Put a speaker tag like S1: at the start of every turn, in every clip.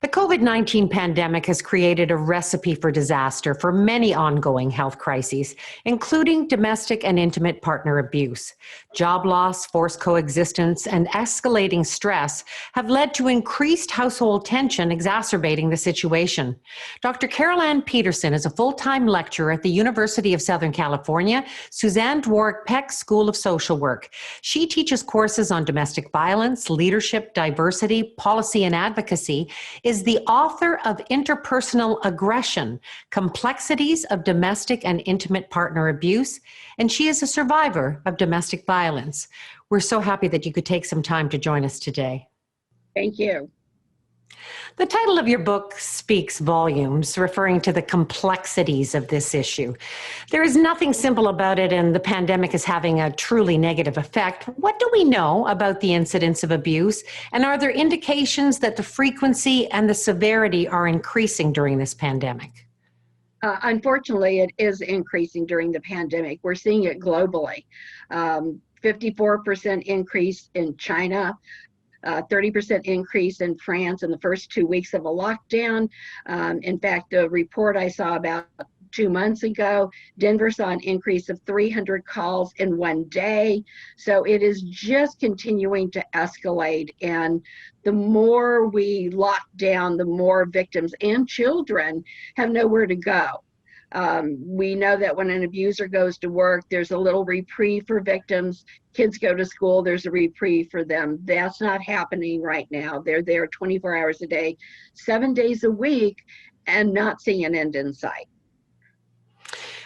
S1: The COVID-19 pandemic has created a recipe for disaster for many ongoing health crises, including domestic and intimate partner abuse. Job loss, forced coexistence, and escalating stress have led to increased household tension, exacerbating the situation. Dr. Carol Ann Peterson is a full-time lecturer at the University of Southern California, Suzanne Dworak Peck School of Social Work. She teaches courses on domestic violence, leadership, diversity, policy, and advocacy, is the author of Interpersonal Aggression, Complexities of Domestic and Intimate Partner Abuse, and she is a survivor of domestic violence. We're so happy that you could take some time to join us today.
S2: Thank you.
S1: The title of your book speaks volumes, referring to the complexities of this issue. There is nothing simple about it, and the pandemic is having a truly negative effect. What do we know about the incidence of abuse, and are there indications that the frequency and the severity are increasing during this pandemic?
S2: Unfortunately, it is increasing during the pandemic. We're seeing it globally. 54% increase in China. 30% increase in France in the first 2 weeks of a lockdown. In fact, the report I saw about 2 months ago, Denver saw an increase of 300 calls in one day. So it is just continuing to escalate. And the more we lock down, the more victims and children have nowhere to go. We know that when an abuser goes to work, there's a little reprieve for victims. Kids go to school, there's a reprieve for them. That's not happening right now. They're there 24 hours a day, 7 days a week, and not seeing an end in sight.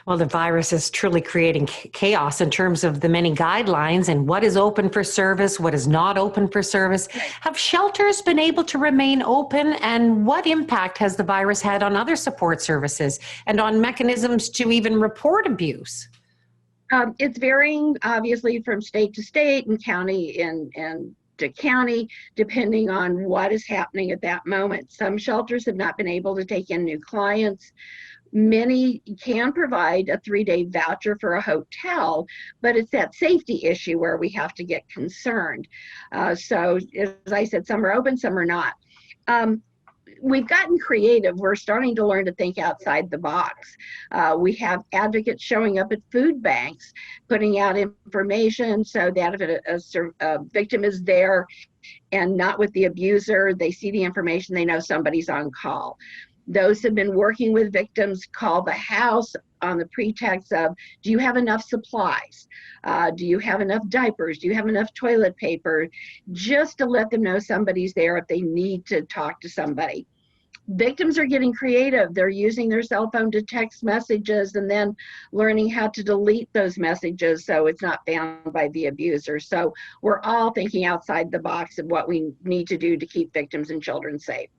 S1: Well, the virus is truly creating chaos in terms of the many guidelines and what is open for service, what is not open for service. Have shelters been able to remain open, and what impact has the virus had on other support services and on mechanisms to even report abuse?
S2: It's varying, obviously, from state to state and county and to county, depending on what is happening at that moment. Some shelters have not been able to take in new clients. Many can provide a 3-day voucher for a hotel, but it's that safety issue where we have to get concerned. So as I said, some are open, some are not. We've gotten creative. We're starting to learn to think outside the box. We have advocates showing up at food banks, putting out information so that if a victim is there and not with the abuser, they see the information, they know somebody's on call. Those have been working with victims call the house on the pretext of, do you have enough supplies? Do you have enough diapers? Do you have enough toilet paper? Just to let them know somebody's there if they need to talk to somebody. Victims are getting creative. They're using their cell phone to text messages and then learning how to delete those messages so it's not found by the abuser. So we're all thinking outside the box of what we need to do to keep victims and children safe.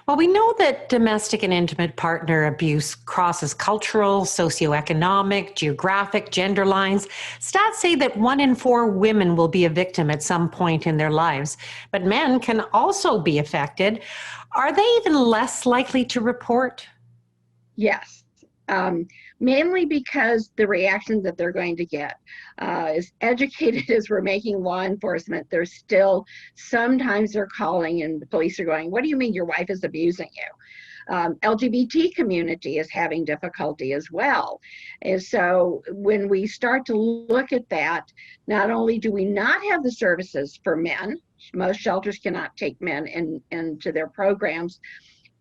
S1: Well, we know that domestic and intimate partner abuse crosses cultural, socioeconomic, geographic, gender lines. Stats say that 1 in 4 women will be a victim at some point in their lives, but men can also be affected. Are they even less likely to report?
S2: Yes. Mainly because the reaction that they're going to get. As educated as we're making law enforcement, there's still, sometimes they're calling and the police are going, what do you mean your wife is abusing you? LGBT community is having difficulty as well. And so when we start to look at that, not only do we not have the services for men, most shelters cannot take men into their programs.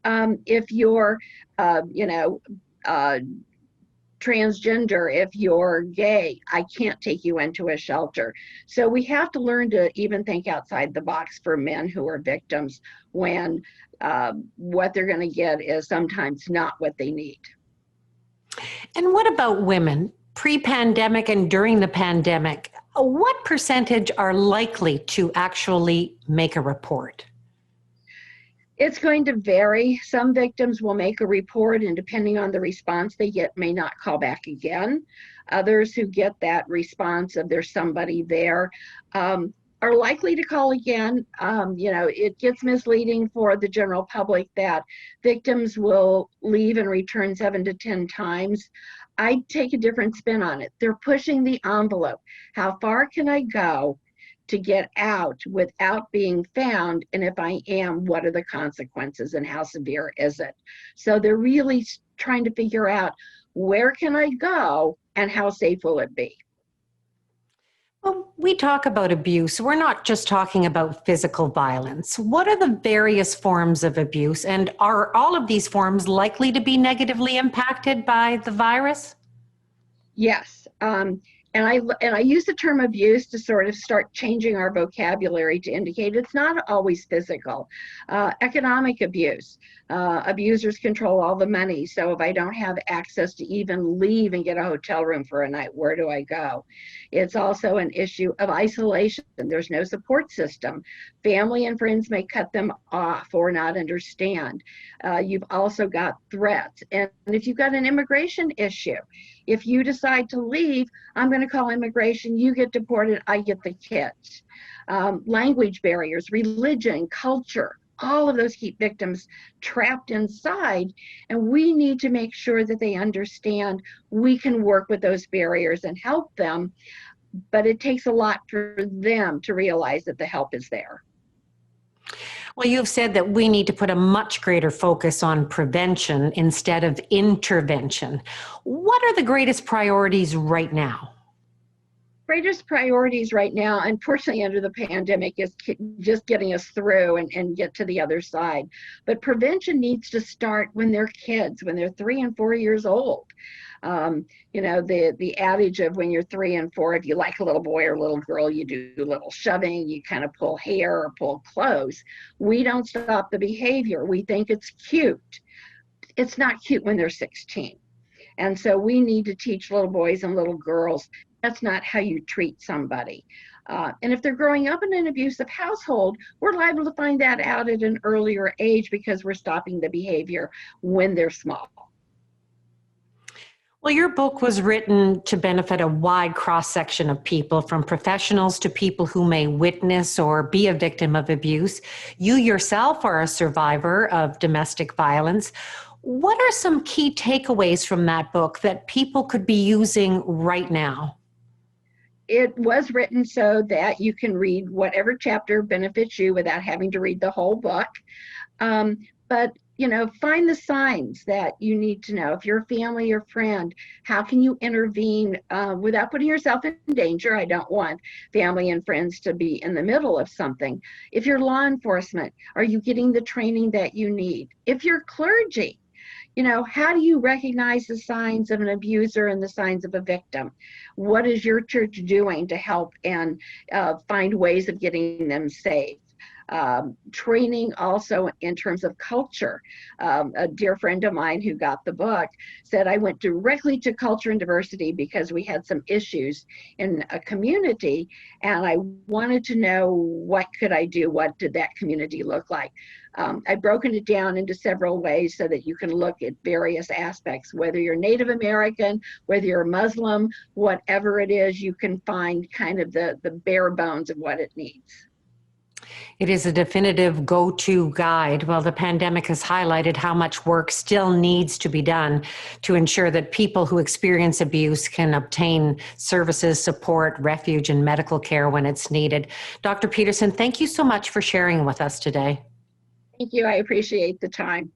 S2: If you're, transgender, if you're gay, I can't take you into a shelter. So we have to learn to even think outside the box for men who are victims when what they're going to get is sometimes not what they need.
S1: And what about women? Pre-pandemic and during the pandemic, what percentage are likely to actually make a report?
S2: It's going to vary. Some victims will make a report, and depending on the response they get, may not call back again. Others who get that response of there's somebody there are likely to call again. It gets misleading for the general public that victims will leave and return 7 to 10 times. I take a different spin on it. They're pushing the envelope. How far can I go to get out without being found? And if I am, what are the consequences and how severe is it? So they're really trying to figure out, where can I go and how safe will it be?
S1: Well, we talk about abuse. We're not just talking about physical violence. What are the various forms of abuse, and are all of these forms likely to be negatively impacted by the virus?
S2: Yes. And I use the term abuse to sort of start changing our vocabulary to indicate it's not always physical. Economic abuse. Abusers control all the money. So if I don't have access to even leave and get a hotel room for a night, where do I go? It's also an issue of isolation. There's no support system. Family and friends may cut them off or not understand. You've also got threats. And if you've got an immigration issue, if you decide to leave, I'm going to call immigration, you get deported, I get the kids. Language barriers, religion, culture, all of those keep victims trapped inside. And we need to make sure that they understand we can work with those barriers and help them. But it takes a lot for them to realize that the help is there.
S1: Well, you've said that we need to put a much greater focus on prevention instead of intervention. What are the greatest priorities right now?
S2: Greatest priorities right now, unfortunately, under the pandemic, is just getting us through and get to the other side. But prevention needs to start when they're kids, when they're 3 and 4 years old. The adage of when you're 3 and 4, if you like a little boy or a little girl, you do a little shoving, you kind of pull hair or pull clothes. We don't stop the behavior. We think it's cute. It's not cute when they're 16. And so we need to teach little boys and little girls that's not how you treat somebody. And if they're growing up in an abusive household, we're liable to find that out at an earlier age because we're stopping the behavior when they're small.
S1: Well, your book was written to benefit a wide cross-section of people, from professionals to people who may witness or be a victim of abuse. You yourself are a survivor of domestic violence. What are some key takeaways from that book that people could be using right now?
S2: It was written so that you can read whatever chapter benefits you without having to read the whole book. But find the signs that you need to know. If you're a family or friend, how can you intervene without putting yourself in danger? I don't want family and friends to be in the middle of something. If you're law enforcement, are you getting the training that you need? If you're clergy, how do you recognize the signs of an abuser and the signs of a victim? What is your church doing to help and find ways of getting them safe? Training also in terms of culture. A dear friend of mine who got the book said, I went directly to culture and diversity because we had some issues in a community and I wanted to know, what could I do? What did that community look like? I've broken it down into several ways so that you can look at various aspects, whether you're Native American, whether you're Muslim, whatever it is, you can find kind of the bare bones of what it needs.
S1: It is a definitive go-to guide. Well, the pandemic has highlighted how much work still needs to be done to ensure that people who experience abuse can obtain services, support, refuge, and medical care when it's needed. Dr. Peterson, thank you so much for sharing with us today.
S2: Thank you. I appreciate the time.